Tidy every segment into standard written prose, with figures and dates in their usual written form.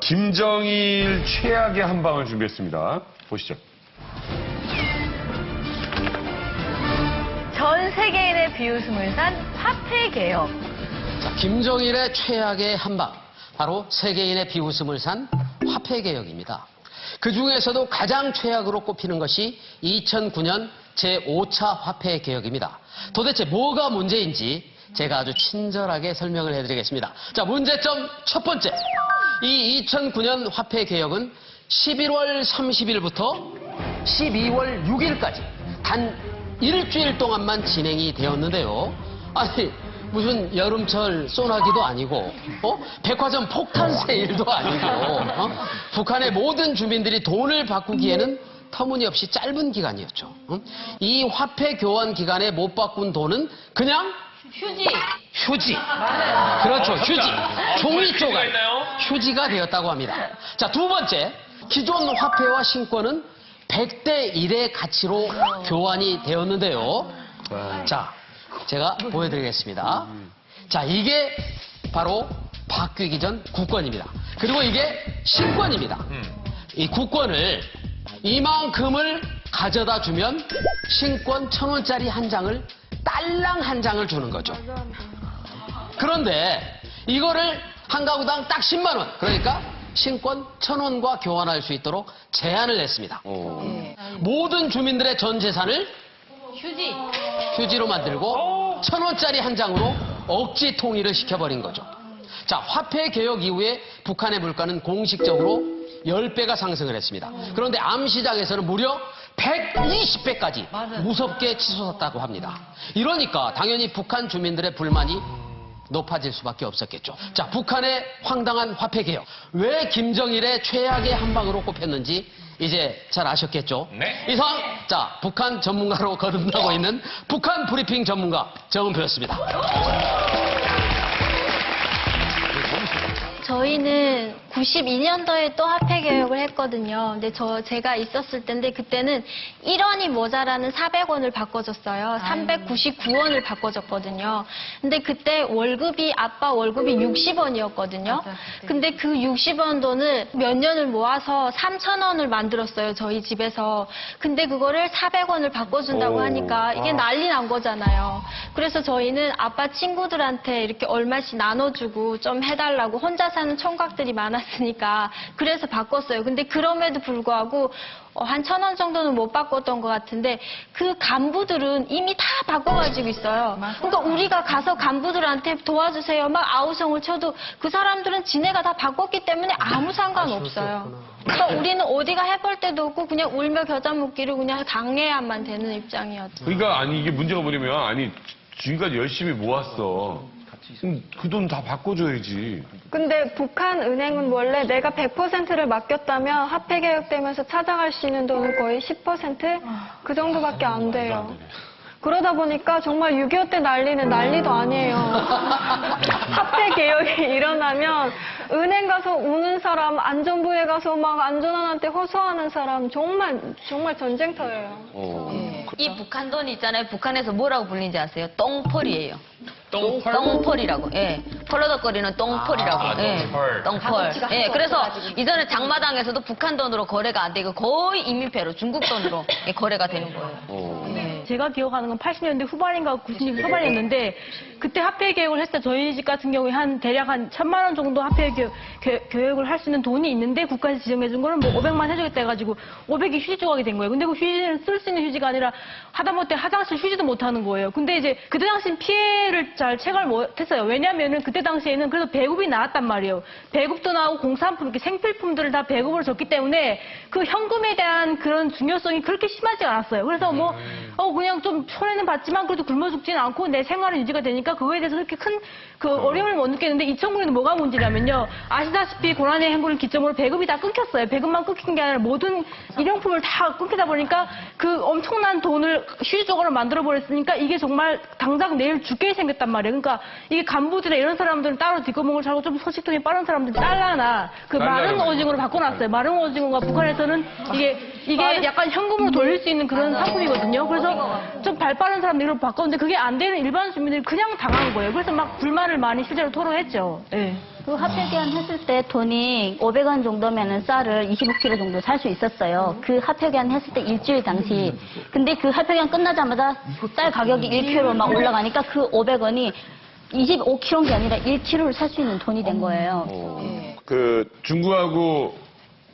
김정일 최악의 한방을 준비했습니다. 보시죠. 전 세계인의 비웃음을 산 화폐 개혁. 자, 김정일의 최악의 한방, 바로 세계인의 비웃음을 산 화폐 개혁입니다. 그 중에서도 가장 최악으로 꼽히는 것이 2009년 제5차 화폐 개혁입니다. 도대체 뭐가 문제인지 제가 아주 친절하게 설명을 해드리겠습니다. 자, 문제점 첫 번째. 이 2009년 화폐 개혁은 11월 30일부터 12월 6일까지 단 일주일 동안만 진행이 되었는데요. 아니, 무슨 여름철 소나기도 아니고, 백화점 폭탄 세일도 아니고, 북한의 모든 주민들이 돈을 바꾸기에는 터무니없이 짧은 기간이었죠. 이 화폐 교환 기간에 못 바꾼 돈은 그냥 휴지. 그렇죠, 휴지. 종이 조각. 휴지가 되었다고 합니다. 자, 두 번째. 기존 화폐와 신권은 100대 1의 가치로 교환이 되었는데요. 자, 제가 보여드리겠습니다. 자, 이게 바로 바뀌기 전 국권입니다. 그리고 이게 신권입니다. 이 국권을 이만큼을 가져다 주면 신권 1,000원짜리 한 장을 딸랑 한 장을 주는 거죠. 그런데 이거를 한 가구당 딱 10만 원. 그러니까 신권 1,000원과 교환할 수 있도록 제한을 했습니다. 모든 주민들의 전 재산을 휴지로 만들고 1,000원짜리 한 장으로 억지 통일을 시켜버린 거죠. 자, 화폐 개혁 이후에 북한의 물가는 공식적으로 10배가 상승을 했습니다. 그런데 암시장에서는 무려 120배까지 무섭게 치솟았다고 합니다. 이러니까 당연히 북한 주민들의 불만이 높아질 수밖에 없었겠죠. 자, 북한의 황당한 화폐 개혁. 왜 김정일의 최악의 한방으로 꼽혔는지 이제 잘 아셨겠죠? 네. 이상, 자, 북한 전문가로 거듭나고 있는 북한 브리핑 전문가 정은표였습니다. 저희는 92년도에 또 화폐 개혁을 했거든요. 근데 제가 있었을 때인데 그때는 1원이 모자라는 400원을 바꿔줬어요. 399원을 바꿔줬거든요. 근데 그때 아빠 월급이 60원이었거든요. 근데 그 60원 돈을 몇 년을 모아서 3,000원을 만들었어요. 저희 집에서. 근데 그거를 400원을 바꿔준다고 하니까 이게 난리 난 거잖아요. 그래서 저희는 아빠 친구들한테 이렇게 얼마씩 나눠주고 좀 해달라고 혼자 사는 총각들이 많았으니까 그래서 바꿨어요. 근데 그럼에도 불구하고 한 1,000원 정도는 못 바꿨던 것 같은데 그 간부들은 이미 다 바꿔가지고 있어요. 그러니까 우리가 가서 간부들한테 도와주세요 막 아우성을 쳐도 그 사람들은 지네가 다 바꿨기 때문에 아무 상관없어요. 그러니까 우리는 어디가 해볼 데도 없고 그냥 울며 겨자 먹기를 그냥 당해야만 되는 입장이었죠. 그러니까 아니 이게 문제가 뭐냐면 아니 지금까지 열심히 모았어. 그 돈 다 바꿔줘야지. 근데 북한 은행은 원래 내가 100%를 맡겼다면 화폐 개혁되면서 찾아갈 수 있는 돈은 거의 10%? 그 정도밖에 안 돼요. 그러다 보니까 정말 6.25 때 난리는 난리도 아니에요. 화폐 개혁이 일어나면 은행 가서 우는 사람, 안전부에 가서 막 안전원한테 호소하는 사람 정말 전쟁터예요. 이 북한 돈이 있잖아요. 북한에서 뭐라고 불리는지 아세요? 똥펄이에요. 똥펄이라고. 예. 펄러덕거리는 똥펄이라고. 예. 똥펄. 예. 그래서 이전에 장마당에서도 북한 돈으로 거래가 안 되고 거의 인민폐로 중국 돈으로 거래가 되는 거예요. 예. 제가 기억하는 건 80년대 후반인가 90년대 초반이었는데 그때 화폐 개혁을 했을 때 저희 집 같은 경우에 대략 한 1,000만 원 정도 화폐 개혁을 할 수 있는 돈이 있는데 국가에서 지정해 준 거는 뭐 500만 해주겠다 해가지고 500이 휴지 조각이 된 거예요. 근데 그 휴지는 쓸 수 있는 휴지가 아니라 하다못해 화장실 휴지도 못 하는 거예요. 근데 이제 그때 당시 피해를 잘 체감을 못했어요. 왜냐면은 그때 당시에는 그래서 배급이 나왔단 말이에요. 배급도 나오고 공산품, 이렇게 생필품들을 다 배급으로 줬기 때문에 그 현금에 대한 그런 중요성이 그렇게 심하지 않았어요. 그래서 그냥 좀 손해는 받지만 그래도 굶어 죽지는 않고 내 생활은 유지가 되니까 그거에 대해서 그렇게 큰 어려움을 못 느끼는데 2009년은 뭐가 문제냐면요. 아시다시피 고난의 행군을 기점으로 배급이 다 끊겼어요. 배급만 끊긴 게 아니라 모든 일용품을 다 끊기다 보니까 그 엄청난 돈을 휴지적으로 만들어버렸으니까 이게 정말 당장 내일 죽게 생겼단 말이에요. 그러니까 이게 간부들이나 이런 사람들은 따로 뒷구멍을 차고 좀 소식통이 빠른 사람들이 잘라나 그 마른 오징어로 바꿔놨어요. 마른 오징어가 북한에서는 이게 약간 현금으로 돌릴 수 있는 그런 상품이거든요. 그래서 좀 발 빠른 사람들로 바꿨는데 그게 안 되는 일반 주민들이 그냥 당한 거예요. 그래서 막 불만을 많이 실제로 토로했죠. 네. 그 화폐 교환했을 때 돈이 500원 정도면은 쌀을 25kg 정도 살 수 있었어요. 그 화폐 교환했을 때 일주일 당시. 근데 그 화폐 교환 끝나자마자 쌀 가격이 1kg 막 올라가니까 그 500원이 25kg인 게 아니라 1kg를 살 수 있는 돈이 된 거예요. 그 중국하고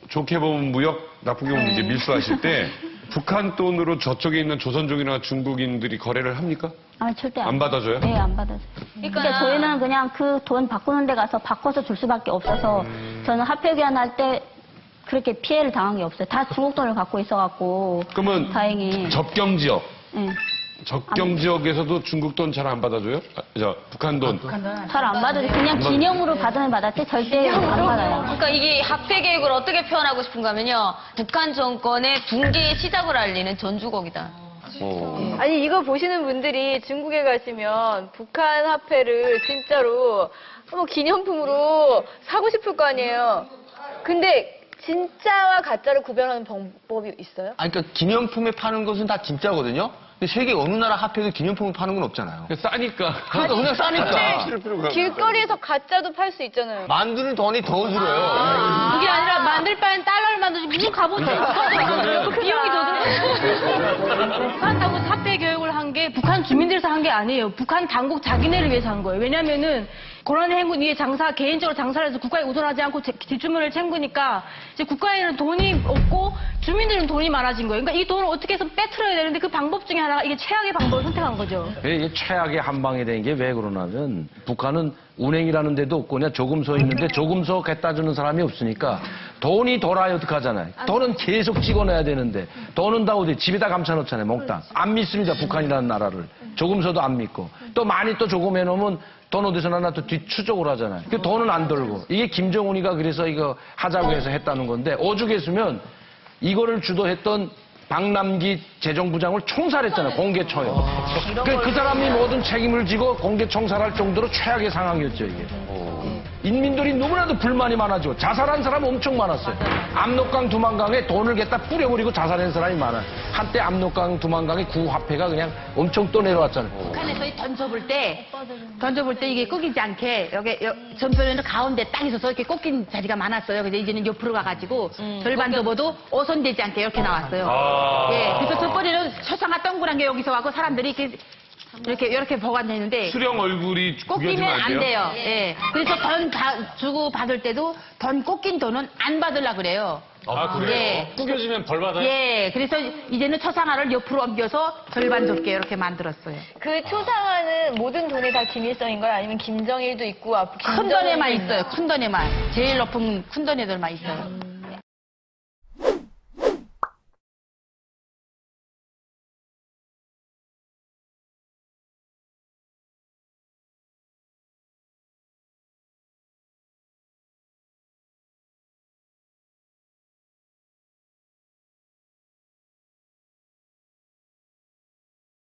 좋게 보면 무역, 나쁘게 보면 이제 밀수하실 때 북한 돈으로 저쪽에 있는 조선족이나 중국인들이 거래를 합니까? 아, 절대 안 받아줘요? 네, 안 받아줘요. 그러니까 저희는 그냥 그 돈 바꾸는 데 가서 바꿔서 줄 수밖에 없어서 저는 화폐 교환할 때 그렇게 피해를 당한 게 없어요. 다 중국 돈을 갖고 있어갖고 그러면 다행히. 접경 지역, 네. 접경 지역에서도 중국 돈 잘 안 받아줘요? 북한 돈. 잘 안 받아요. 그냥 기념으로 받으면 받았지 절대 안 받아요. 그러니까 이게 화폐 개혁을 어떻게 표현하고 싶은가 하면요. 북한 정권의 붕괴의 시작을 알리는 전주곡이다. 아니 이거 보시는 분들이 중국에 가시면 북한 화폐를 진짜로 뭐 기념품으로 사고 싶을 거 아니에요. 근데 진짜와 가짜를 구별하는 방법이 있어요? 아니, 그러니까 기념품에 파는 것은 다 진짜거든요. 근데 세계 어느 나라 화폐도 기념품을 파는 건 없잖아요. 싸니까. 그러니까 그냥 싸니까. 길거리에서 가짜도 팔 수 있잖아요. 만드는 돈이 더 들어요. 그게 아니라 만들 바엔 달러를 만들지 무슨 값어치 그 비용이 더 들어요. 그렇다고 화폐 교육을 한 게 북한 주민들에서 한 게 아니에요. 북한 당국 자기네를 위해서 한 거예요. 왜냐면은 고란의 행군 위에 개인적으로 장사를 해서 국가에 의존하지 않고 뒷주머니를 챙기니까 이제 국가에는 돈이 없고 주민들은 돈이 많아진 거예요. 그러니까 이 돈을 어떻게 해서 빼트려야 되는데 그 방법 중에 하나가 이게 최악의 방법을 선택한 거죠. 이게 최악의 한방이 된 게 왜 그러냐면 북한은 운행이라는 데도 없고 그냥 조금서 있는데 조금서 갖다 주는 사람이 없으니까 돈이 돌아야 어떡하잖아요. 돈은 계속 찍어내야 되는데 돈은 다 어디 집에다 감춰놓잖아요. 몽땅. 안 믿습니다. 북한이라는 나라를. 조금서도 안 믿고. 또 많이 또 조금 해놓으면 돈 어디서 나나 또 뒤추적을 하잖아요. 그 돈은 안 돌고. 이게 김정은이가 그래서 이거 하자고 해서 했다는 건데 오죽했으면 이거를 주도했던 박남기 재정부장을 총살했잖아요. 공개 처형. 그 사람이 모든 책임을 지고 공개 총살할 정도로 최악의 상황이었죠, 이게. 인민들이 너무나도 불만이 많아지고 자살한 사람 엄청 많았어요. 압록강 두만강에 돈을 갖다 뿌려버리고 자살한 사람이 많아요. 한때 압록강 두만강의 구화폐가 그냥 엄청 또 내려왔잖아요. 북한에서 던져볼 때 이게 꺾이지 않게 여기 전편에는 가운데 딱 있어서 이렇게 꺾인 자리가 많았어요. 근데 이제는 옆으로 가가지고 절반 접어도 오손되지 않게 이렇게 나왔어요. 예, 그래서 첫 번째는 초상화 동그란 게 여기서 와고 사람들이 이렇게 보관되는데 수령 얼굴이 꺾이면 구겨지면 안 돼요. 예. 그래서 돈 주고 받을 때도 돈 꺾인 돈은 안 받으려 그래요. 아, 그래요? 예. 구겨지면 벌 받아요? 예. 그래서 이제는 초상화를 옆으로 옮겨서 절반 접게 이렇게 만들었어요. 그 초상화는 모든 돈이 다 김일성인가요? 아니면 김정일도 있고 큰 돈에만 있어요. 큰 돈에만. 제일 높은 큰 돈에들만 있어요.